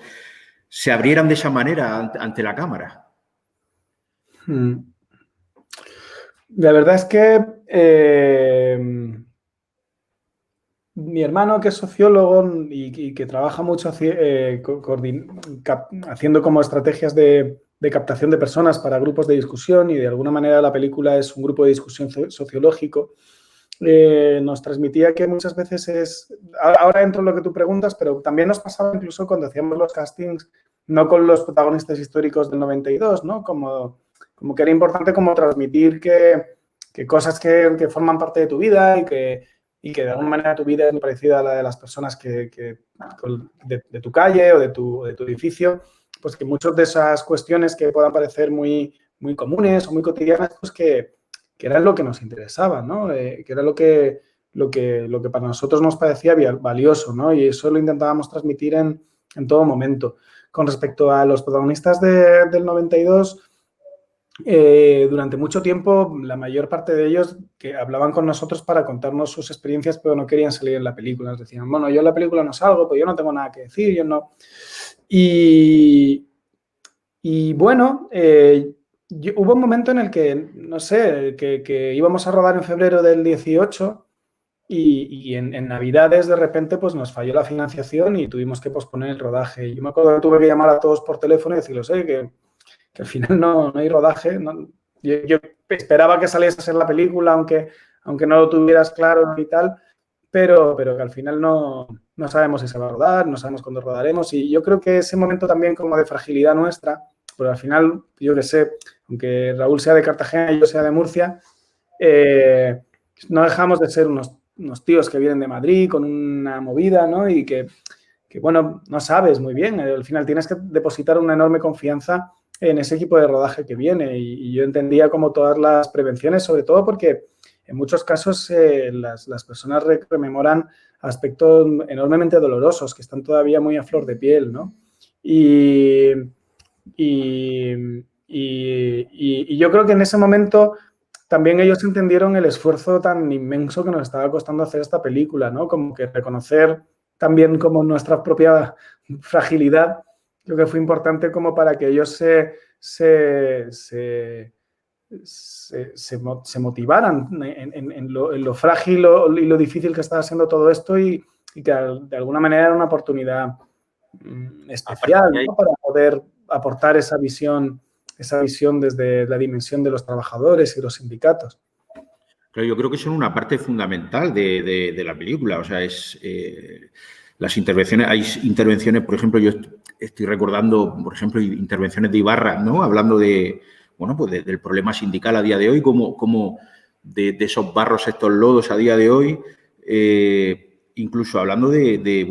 se abrieran de esa manera ante la cámara? La verdad es que mi hermano, que es sociólogo y que trabaja mucho haciendo como estrategias de captación de personas para grupos de discusión, y de alguna manera la película es un grupo de discusión sociológico, nos transmitía que muchas veces ahora entro en lo que tú preguntas, pero también nos pasaba incluso cuando hacíamos los castings, no con los protagonistas históricos del 92, ¿no? Como que era importante como transmitir que cosas que forman parte de tu vida y que de alguna manera tu vida es muy parecida a la de las personas de tu calle o de tu edificio, pues que muchas de esas cuestiones que puedan parecer muy, muy comunes o muy cotidianas, pues que era lo que nos interesaba, ¿no? Que era lo que para nosotros nos parecía valioso, ¿no? Y eso lo intentábamos transmitir en todo momento. Con respecto a los protagonistas del 92, durante mucho tiempo, la mayor parte de ellos que hablaban con nosotros para contarnos sus experiencias, pero no querían salir en la película. Nos decían, bueno, yo en la película no salgo, pues yo no tengo nada que decir, yo no. Y bueno, hubo un momento en el que, no sé, que íbamos a rodar en febrero del 18 y en Navidades de repente pues nos falló la financiación y tuvimos que posponer el rodaje. Yo me acuerdo que tuve que llamar a todos por teléfono y decirles, que al final no hay rodaje. No. Yo esperaba que saliese a ser la película, aunque no lo tuvieras claro y tal, pero que al final no sabemos si se va a rodar, no sabemos cuándo rodaremos, y yo creo que ese momento también como de fragilidad nuestra, pero al final, yo que sé, aunque Raúl sea de Cartagena y yo sea de Murcia, no dejamos de ser unos tíos que vienen de Madrid con una movida, ¿no? Y que bueno, no sabes muy bien, al final tienes que depositar una enorme confianza en ese equipo de rodaje que viene, y yo entendía como todas las prevenciones, sobre todo porque en muchos casos las personas rememoran aspectos enormemente dolorosos que están todavía muy a flor de piel, ¿no? Y yo creo que en ese momento también ellos entendieron el esfuerzo tan inmenso que nos estaba costando hacer esta película, ¿no? Como que reconocer también como nuestra propia fragilidad, creo que fue importante como para que ellos se motivaran en lo frágil y lo difícil que estaba siendo todo esto, y que de alguna manera era una oportunidad especial, ¿no? Para poder aportar esa visión desde la dimensión de los trabajadores y los sindicatos. Pero yo creo que son una parte fundamental de la película. O sea, las intervenciones, hay intervenciones, por ejemplo, yo estoy recordando, por ejemplo, intervenciones de Ibarra, ¿no? Hablando pues del problema sindical a día de hoy, como de esos barros, estos lodos a día de hoy, incluso hablando de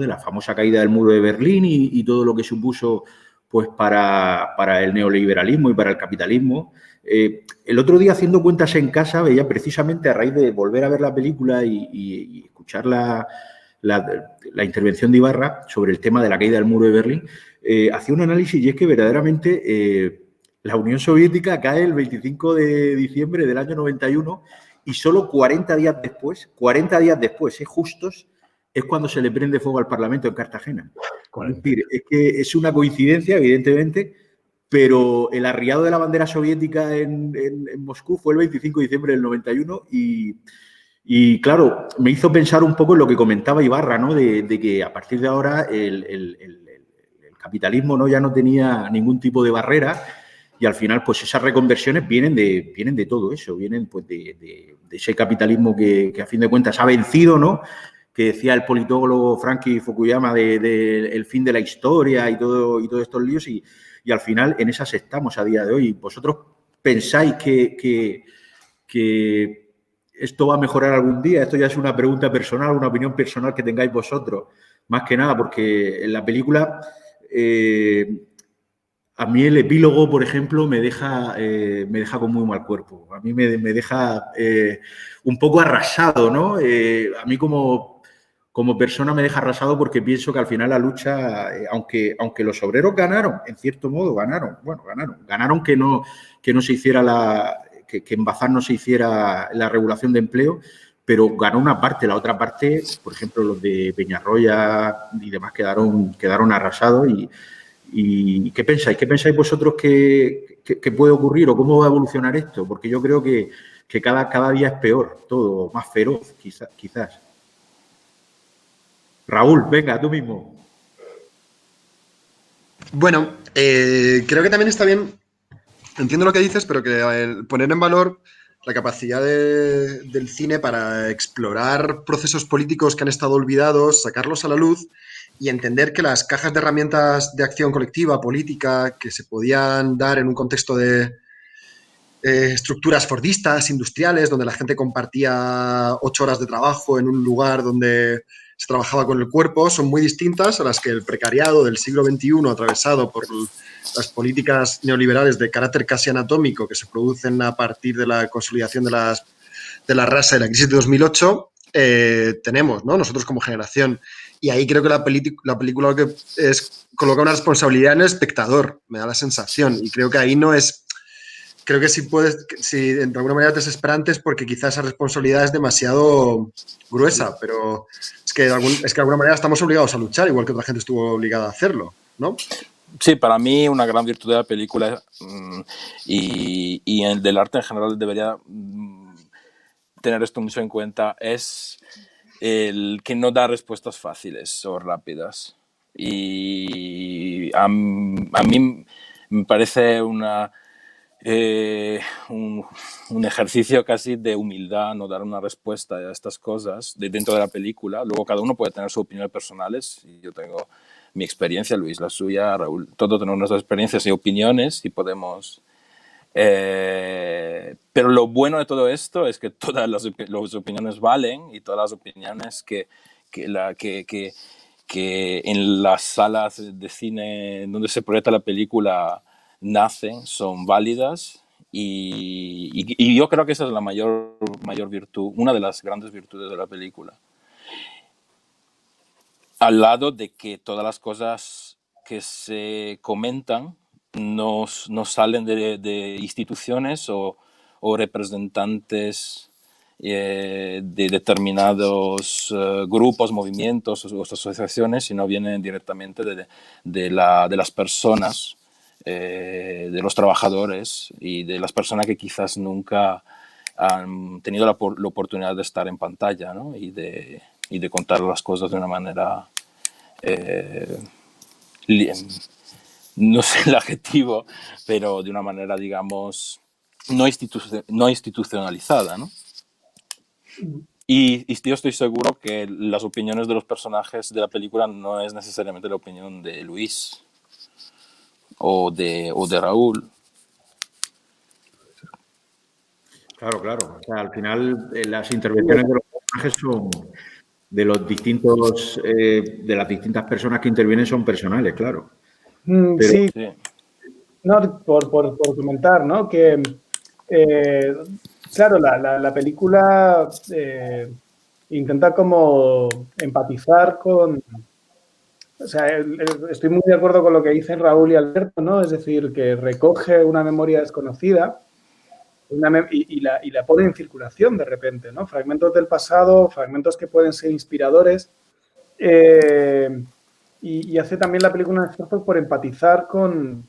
la famosa caída del muro de Berlín y todo lo que supuso pues para el neoliberalismo y para el capitalismo. El otro día, haciendo cuentas en casa, veía precisamente, a raíz de volver a ver la película y escuchar la intervención de Ibarra sobre el tema de la caída del muro de Berlín, hacía un análisis, y es que verdaderamente La Unión Soviética cae el 25 de diciembre del año 91 y solo 40 días después, justos, es cuando se le prende fuego al Parlamento en Cartagena. Es decir, es que es una coincidencia, evidentemente, pero el arriado de la bandera soviética en Moscú fue el 25 de diciembre del 91 y claro, me hizo pensar un poco en lo que comentaba Ibarra, ¿no? De que a partir de ahora el capitalismo, ¿no? Ya no tenía ningún tipo de barrera y al final pues esas reconversiones vienen de todo eso, vienen pues de ese capitalismo que a fin de cuentas ha vencido, ¿no? Que decía el politólogo Francis Fukuyama el fin de la historia y todos estos líos y al final en esas estamos a día de hoy. ¿Vosotros pensáis que esto va a mejorar algún día? Esto ya es una pregunta personal, una opinión personal que tengáis vosotros, más que nada, porque en la película a mí el epílogo, por ejemplo, me deja con muy mal cuerpo. A mí me deja un poco arrasado, ¿no? A mí como persona me deja arrasado porque pienso que al final la lucha, aunque los obreros ganaron, en cierto modo ganaron que no se hiciera que en Bazán no se hiciera la regulación de empleo, pero ganó una parte, la otra parte, por ejemplo, los de Peñarroya y demás quedaron arrasados ¿Y qué pensáis? ¿Qué pensáis vosotros que puede ocurrir o cómo va a evolucionar esto? Porque yo creo que cada día es peor, todo más feroz, quizás. Raúl, venga, tú mismo. Bueno, creo que también está bien, entiendo lo que dices, pero que el poner en valor la capacidad del cine para explorar procesos políticos que han estado olvidados, sacarlos a la luz y entender que las cajas de herramientas de acción colectiva, política, que se podían dar en un contexto de estructuras fordistas, industriales, donde la gente compartía 8 horas de trabajo en un lugar donde se trabajaba con el cuerpo, son muy distintas a las que el precariado del siglo XXI, atravesado por las políticas neoliberales de carácter casi anatómico que se producen a partir de la consolidación de la raza y la crisis de 2008, tenemos, ¿no? Nosotros como generación. Y ahí creo que la película lo que es coloca una responsabilidad en el espectador, me da la sensación. Y creo que ahí no es... Creo que si de alguna manera te desesperante es porque quizás esa responsabilidad es demasiado gruesa, pero es que de alguna manera estamos obligados a luchar, igual que otra gente estuvo obligada a hacerlo, ¿no? Sí, para mí una gran virtud de la película y del arte en general debería tener esto mucho en cuenta es el que no da respuestas fáciles o rápidas. Y a mí me parece un ejercicio casi de humildad no dar una respuesta a estas cosas dentro de la película. Luego cada uno puede tener sus opiniones personales y yo tengo mi experiencia, Luis la suya, Raúl, todos tenemos nuestras experiencias y opiniones y podemos... pero lo bueno de todo esto es que todas las opiniones valen y todas las opiniones que en las salas de cine donde se proyecta la película nacen, son válidas y yo creo que esa es la mayor virtud, una de las grandes virtudes de la película. Al lado de que todas las cosas que se comentan no salen de instituciones o representantes de determinados grupos, movimientos o asociaciones, sino vienen directamente de las personas, de los trabajadores y de las personas que quizás nunca han tenido la oportunidad de estar en pantalla, ¿no? y de contar las cosas de una manera, no sé el adjetivo, pero de una manera, digamos, no institucionalizada, ¿no? Y yo estoy seguro que las opiniones de los personajes de la película no es necesariamente la opinión de Luis o de Raúl. Claro. O sea, al final las intervenciones de los personajes son de las distintas personas que intervienen son personales, claro. Pero, sí. No, por comentar, ¿no? Que, claro, la película intenta como empatizar con O sea, estoy muy de acuerdo con lo que dicen Raúl y Alberto, ¿no? Es decir, que recoge una memoria desconocida y la pone en circulación de repente, ¿no? Fragmentos del pasado, fragmentos que pueden ser inspiradores. Y hace también la película un esfuerzo por empatizar con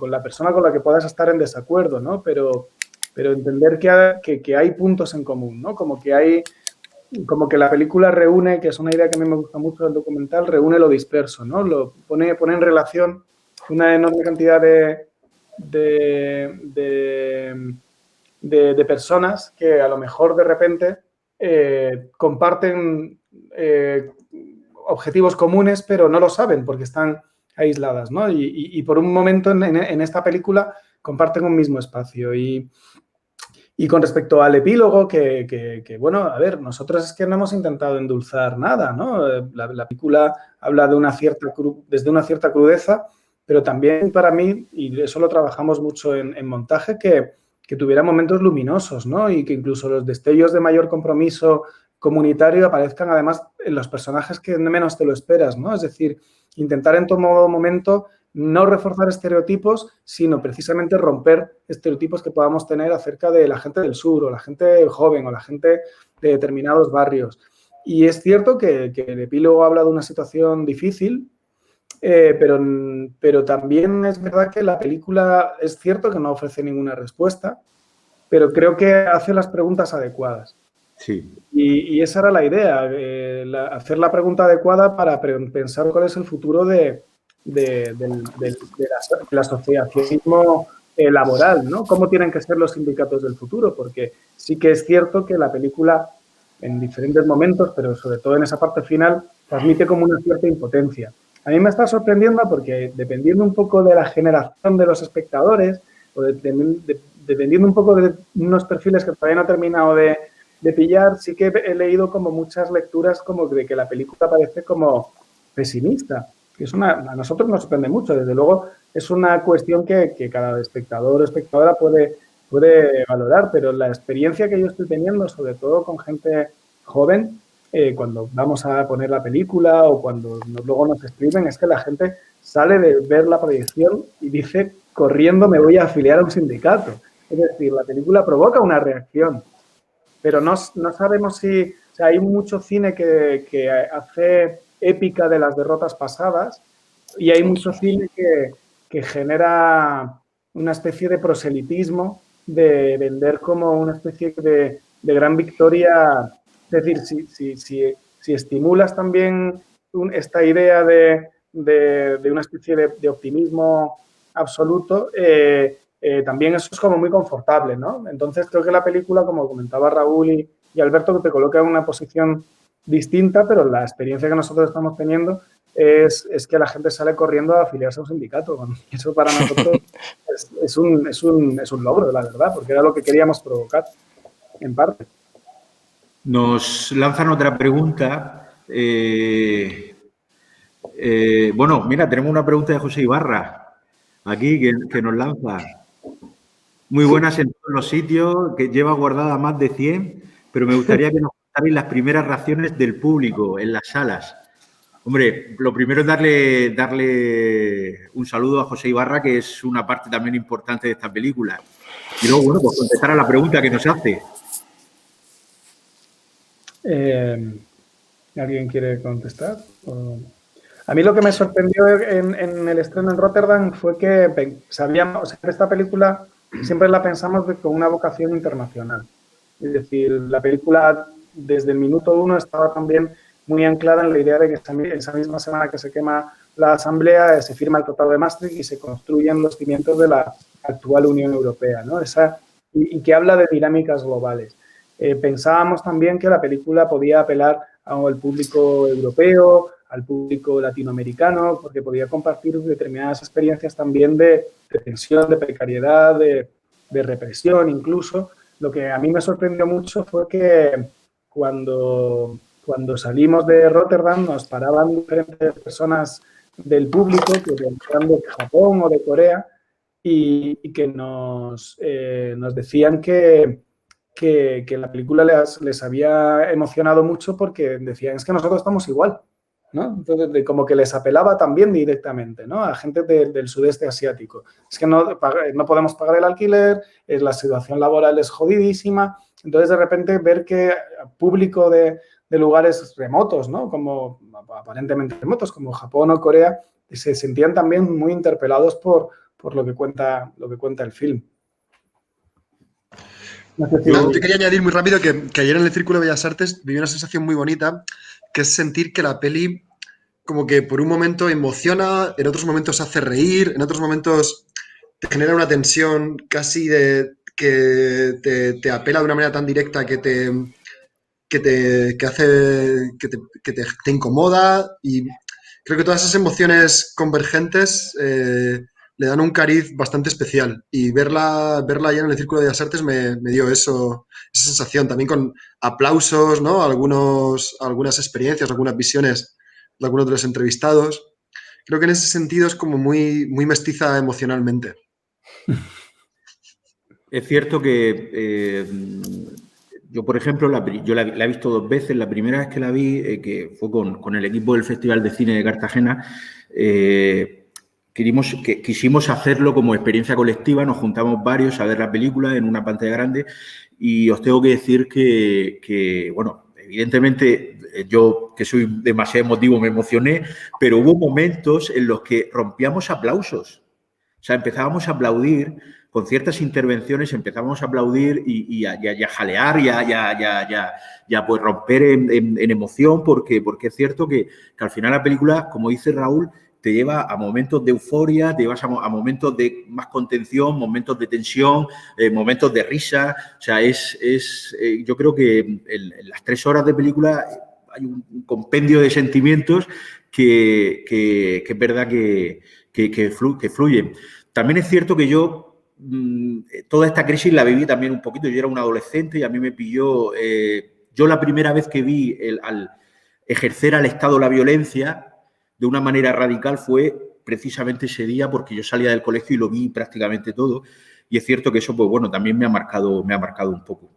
la persona con la que puedas estar en desacuerdo, ¿no? Pero entender que hay puntos en común, ¿no? Como que la película reúne, que es una idea que a mí me gusta mucho del documental, reúne lo disperso, ¿no? Lo pone en relación una enorme cantidad de personas que a lo mejor de repente comparten objetivos comunes, pero no lo saben porque están aisladas, ¿no? Y por un momento en esta película comparten un mismo espacio. Y con respecto al epílogo, bueno, a ver, nosotros es que no hemos intentado endulzar nada, ¿no? La película habla de desde una cierta crudeza, pero también para mí, y eso lo trabajamos mucho en montaje, que tuviera momentos luminosos, ¿no? Y que incluso los destellos de mayor compromiso comunitario aparezcan además en los personajes que menos te lo esperas, ¿no? Es decir, intentar en todo momento no reforzar estereotipos, sino precisamente romper estereotipos que podamos tener acerca de la gente del sur o la gente joven o la gente de determinados barrios. Y es cierto que el epílogo habla de una situación difícil, pero también es verdad que la película es cierto que no ofrece ninguna respuesta, pero creo que hace las preguntas adecuadas. Sí. Y esa era la idea, hacer la pregunta adecuada para pensar cuál es el futuro del asociacionismo laboral, ¿no? ¿Cómo tienen que ser los sindicatos del futuro? Porque sí que es cierto que la película, en diferentes momentos, pero sobre todo en esa parte final, transmite como una cierta impotencia. A mí me está sorprendiendo porque dependiendo un poco de la generación de los espectadores, o dependiendo un poco de unos perfiles que todavía no he terminado de pillar, sí que he leído como muchas lecturas como de que la película parece como pesimista. A nosotros nos sorprende mucho, desde luego es una cuestión que cada espectador o espectadora puede valorar, pero la experiencia que yo estoy teniendo, sobre todo con gente joven, cuando vamos a poner la película o cuando luego nos escriben, es que la gente sale de ver la proyección y dice, corriendo me voy a afiliar a un sindicato. Es decir, la película provoca una reacción, pero no sabemos si... O sea, hay mucho cine que hace épica de las derrotas pasadas y hay mucho cine que genera una especie de proselitismo de vender como una especie de gran victoria. Es decir, si estimulas también esta idea de una especie de optimismo absoluto, también eso es como muy confortable, ¿no? Entonces creo que la película, como comentaba Raúl y Alberto, te coloca en una posición distinta, pero la experiencia que nosotros estamos teniendo es que la gente sale corriendo a afiliarse a un sindicato. Eso para nosotros es un logro, la verdad, porque era lo que queríamos provocar, en parte. Nos lanzan otra pregunta. Bueno, mira, tenemos una pregunta de José Ibarra, aquí, que nos lanza. Muy buenas en todos los sitios, que lleva guardada más de 100, pero me gustaría que nos contarais las primeras reacciones del público en las salas. Hombre, lo primero es darle un saludo a José Ibarra, que es una parte también importante de esta película. Y luego, bueno, pues contestar a la pregunta que nos hace. ¿Alguien quiere contestar? A mí lo que me sorprendió en el estreno en Rotterdam fue que sabíamos, esta película siempre la pensamos con una vocación internacional. Es decir, la película desde el minuto 1 estaba también muy anclada en la idea de que esa misma semana que se quema la Asamblea se firma el Tratado de Maastricht y se construyen los cimientos de la actual Unión Europea, ¿no? Y que habla de dinámicas globales. Pensábamos también que la película podía apelar al público europeo, al público latinoamericano, porque podía compartir determinadas experiencias también de tensión, de precariedad, de represión incluso. Lo que a mí me sorprendió mucho fue que cuando salimos de Rotterdam nos paraban diferentes personas del público que venían de Japón o de Corea y que nos decían que la película les había emocionado mucho porque decían, es que nosotros estamos igual. ¿no? Entonces, como que les apelaba también directamente, ¿no? A gente del sudeste asiático. Es que no podemos pagar el alquiler, la situación laboral es jodidísima. Entonces, de repente, ver que público de lugares remotos, ¿no? Como aparentemente remotos, como Japón o Corea, se sentían también muy interpelados por lo que cuenta el film. No sé si... Yo te quería añadir muy rápido que ayer en el Círculo de Bellas Artes viví una sensación muy bonita, que es sentir que la peli como que por un momento emociona, en otros momentos hace reír, en otros momentos te genera una tensión casi que te apela de una manera tan directa que te incomoda, y creo que todas esas emociones convergentes le dan un cariz bastante especial, y verla ayer en el Círculo de Bellas Artes me dio esa sensación, también con aplausos, ¿no? Algunas experiencias, algunas visiones de algunos de los entrevistados. Creo que en ese sentido es como muy, muy mestiza emocionalmente. Es cierto que yo, por ejemplo, yo la he visto 2 veces. La primera vez que la vi, que fue con el equipo del Festival de Cine de Cartagena, quisimos hacerlo como experiencia colectiva. Nos juntamos varios a ver la película en una pantalla grande, y os tengo que decir que bueno, evidentemente yo, que soy demasiado emotivo, me emocioné, pero hubo momentos en los que rompíamos aplausos. O sea, empezábamos a aplaudir con ciertas intervenciones, empezábamos a aplaudir y a jalear y a pues romper en emoción, porque es cierto que al final la película, como dice Raúl, te lleva a momentos de euforia, te llevas a momentos de más contención, momentos de tensión, momentos de risa. O sea, yo creo que en las 3 horas de película hay un compendio de sentimientos que es verdad que fluyen. También es cierto que yo toda esta crisis la viví también un poquito. Yo era un adolescente y a mí me pilló... yo la primera vez que vi al ejercer al Estado la violencia de una manera radical fue precisamente ese día, porque yo salía del colegio y lo vi prácticamente todo. Y es cierto que eso, pues bueno, también me ha marcado un poco.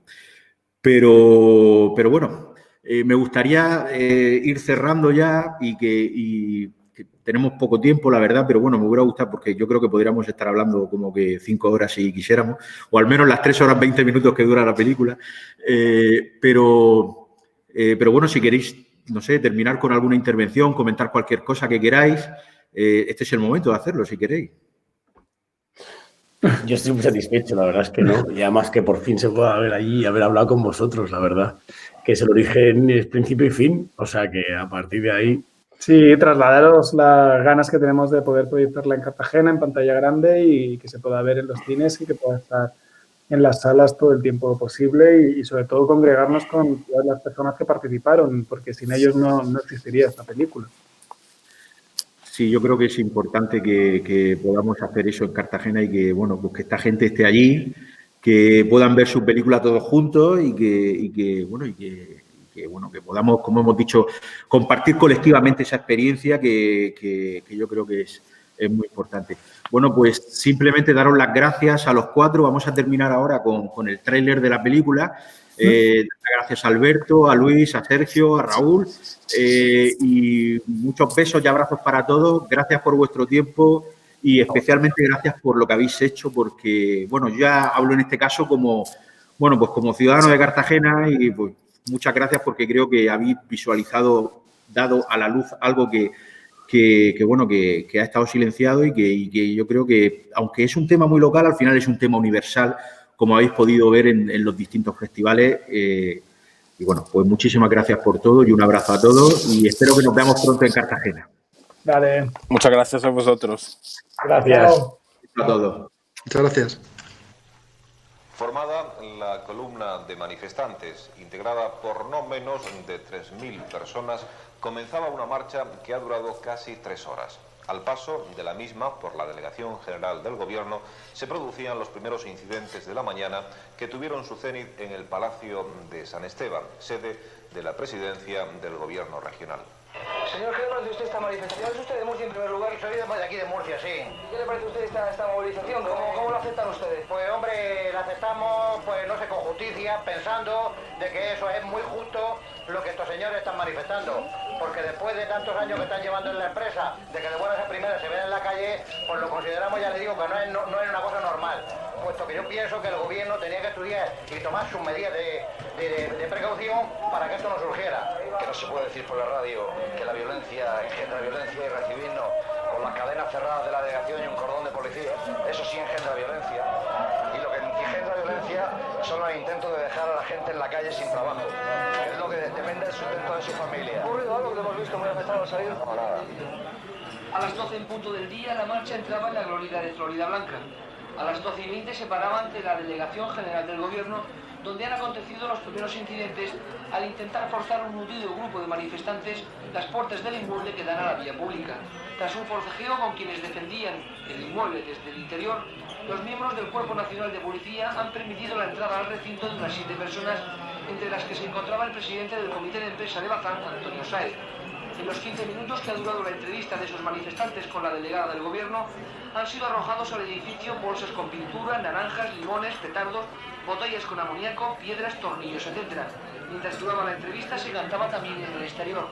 Pero bueno, me gustaría ir cerrando ya y que tenemos poco tiempo, la verdad, pero bueno, me hubiera gustado, porque yo creo que podríamos estar hablando como que 5 horas si quisiéramos, o al menos las 3 horas 20 minutos que dura la película. Pero bueno, si queréis, no sé, terminar con alguna intervención, comentar cualquier cosa que queráis, este es el momento de hacerlo, si queréis. Yo estoy muy satisfecho, la verdad es que no. Y además que por fin se pueda ver allí y haber hablado con vosotros, la verdad. Que es el origen, es principio y fin. O sea que a partir de ahí... Sí, trasladaros las ganas que tenemos de poder proyectarla en Cartagena, en pantalla grande, y que se pueda ver en los cines y que pueda estar en las salas todo el tiempo posible, y sobre todo congregarnos con todas las personas que participaron, porque sin ellos no existiría esta película. Sí, yo creo que es importante que podamos hacer eso en Cartagena, y que, bueno, pues que esta gente esté allí, que puedan ver su película todos juntos y que podamos, como hemos dicho, compartir colectivamente esa experiencia que yo creo que es muy importante. Bueno, pues simplemente daros las gracias a los 4. Vamos a terminar ahora con el tráiler de la película. Gracias a Alberto, a Luis, a Sergio, a Raúl, y muchos besos y abrazos para todos. Gracias por vuestro tiempo y especialmente gracias por lo que habéis hecho, porque, bueno, yo ya hablo en este caso como ciudadano de Cartagena, y pues muchas gracias, porque creo que habéis visualizado, dado a la luz algo que ha estado silenciado, y que yo creo que, aunque es un tema muy local, al final es un tema universal, como habéis podido ver en los distintos festivales. Y bueno, pues muchísimas gracias por todo y un abrazo a todos, y espero que nos veamos pronto en Cartagena. Dale. Muchas gracias a vosotros. Gracias. A todos. Muchas gracias. Formada la columna de manifestantes, integrada por no menos de 3.000 personas, comenzaba una marcha que ha durado casi 3 horas. Al paso de la misma por la Delegación General del Gobierno se producían los primeros incidentes de la mañana, que tuvieron su cénit en el Palacio de San Esteban, sede de la Presidencia del Gobierno Regional. Señor, ¿qué le parece a usted esta manifestación? ¿Es usted de Murcia en primer lugar? Soy de aquí de Murcia, sí. ¿Qué le parece a usted esta movilización? ¿Cómo lo aceptan ustedes? Pues hombre, la aceptamos, pues no sé, con justicia, pensando de que eso es muy justo lo que estos señores están manifestando. porque después de tantos años que están llevando en la empresa, de que de buenas a primeras se ven en la calle, pues lo consideramos, ya le digo, que no es una cosa normal, puesto que yo pienso que el gobierno tenía que estudiar y tomar sus medidas de precaución para que esto no surgiera. Que no se puede decir por la radio que la violencia engendra violencia y recibirnos con las cadenas cerradas de la delegación y un cordón de policía, eso sí engendra violencia. Y lo que engendra violencia son los intentos de dejar a la gente en la calle sin trabajo, que es lo que depende del sustento de su familia. ¿Ha ocurrido algo que hemos visto muy afectado a salir? No, nada. A las 12 en punto del día, la marcha entraba en la glorieta de Florida Blanca. A las 12:20 se paraba ante la Delegación General del Gobierno, donde han acontecido los primeros incidentes al intentar forzar un nutrido grupo de manifestantes las puertas del inmueble que dan a la vía pública. Tras un forcejeo con quienes defendían el inmueble desde el interior, los miembros del Cuerpo Nacional de Policía han permitido la entrada al recinto de unas 7 personas, entre las que se encontraba el presidente del Comité de Empresa de Bazán, Antonio Sáez. En los 15 minutos que ha durado la entrevista de esos manifestantes con la delegada del gobierno, han sido arrojados al edificio bolsas con pintura, naranjas, limones, petardos, botellas con amoníaco, piedras, tornillos, etc. Mientras duraba la entrevista se cantaba también en el exterior.